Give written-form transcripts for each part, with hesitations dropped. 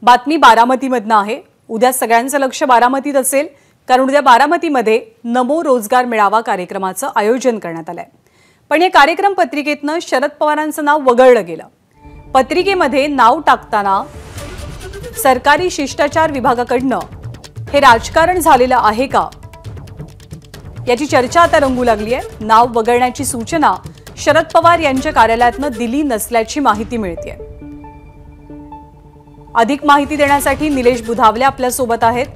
बातमी बारामतीमधनं आहे। उद्या सगळ्यांचं लक्ष बारामतीत असेल, कारण उद्या बारामतीमध्ये नमो रोजगार मेळावा कार्यक्रमाचं आयोजन करण्यात आलंय। पण या कार्यक्रम पत्रिकेतनं शरद पवारांचं नाव वगळलं गेलं। पत्रिकेमध्ये नाव टाकताना सरकारी शिष्टाचार विभागाकडनं हे राजकारण झालेलं आहे का, याची चर्चा आता रंगू लागली आहे। नाव वगळण्याची सूचना शरद पवार यांच्या कार्यालयातनं दिली नसल्याची माहिती मिळते। अधिक माहिती देण्यासाठी निलेश बुधावले आपल्या सोबत आहेत।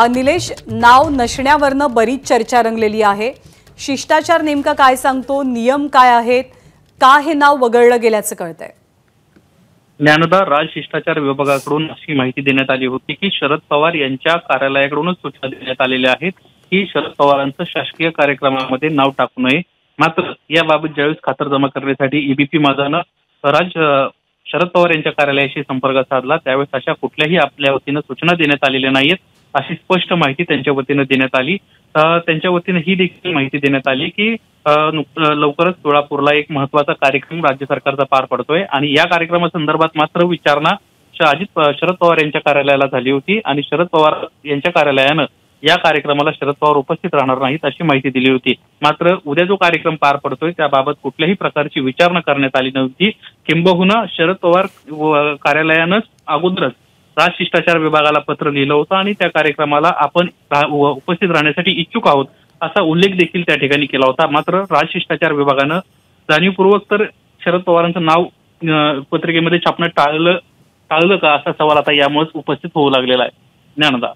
निलेश, नाव नसण्यावरनं बरीच चर्चा रंगलेली आहे। शिष्टाचार नेमका काय सांगतो, नियम काय आहेत, का हे नाव वगळलं गेल्याचं कळतंय? ज्ञानदा, राज शिष्टाचार विभागाकडून अशी माहिती देण्यात आली होती की शरद पवार यांच्या कार्यालयाकडूनच सूचना देण्यात आलेल्या आहेत की शरद पवारांचं शासकीय कार्यक्रमामध्ये नाव टाकू नये। मात्र याबाबत ज्यावेळेस खातरजमा करण्यासाठी एबीपी माझानं शरद पवार यांच्या कार्यालयाशी संपर्क साधला, त्यावेळेस अशा कुठल्याही आपल्या वतीनं सूचना देण्यात आलेल्या नाहीत अशी स्पष्ट माहिती त्यांच्या वतीनं देण्यात आली। त्यांच्या वतीनं ही देखील माहिती देण्यात आली की लवकरच सोलापूरला एक महत्त्वाचा कार्यक्रम राज्य सरकारचा पार पडतोय आणि या कार्यक्रमासंदर्भात मात्र विचारणा शरद पवार यांच्या कार्यालयाला झाली होती आणि शरद पवार यांच्या कार्यालयानं या कार्यक्रमाला शरद पवार उपस्थित राहणार नाहीत अशी माहिती दिली होती। मात्र उद्या जो कार्यक्रम पार पडतोय त्याबाबत कुठल्याही प्रकारची विचारणा करण्यात आली नव्हती। किंबहुना शरद पवार कार्यालयानंच अगोदरच राज शिष्टाचार विभागाला पत्र लिहिलं होतं आणि त्या कार्यक्रमाला आपण उपस्थित राहण्यासाठी इच्छुक आहोत असा उल्लेख देखील त्या ठिकाणी केला होता। मात्र राज शिष्टाचार विभागानं जाणीवपूर्वक तर शरद पवारांचं नाव पत्रिकेमध्ये छापणं टाळलं का असा सवाल आता यामुळेच उपस्थित होऊ लागलेला आहे। ज्ञानदा,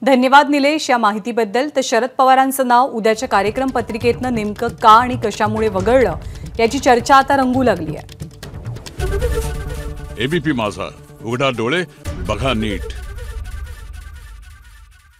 धन्यवाद निलेश या माहितीबद्दल। तर शरद पवारांचं नाव उद्याच्या कार्यक्रम पत्रिकेतनं नेमकं का आणि कशामुळे वगळलं याची चर्चा आता रंगू लागली आहे। एबीपी माझा, उघडा डोळे बघा नीट।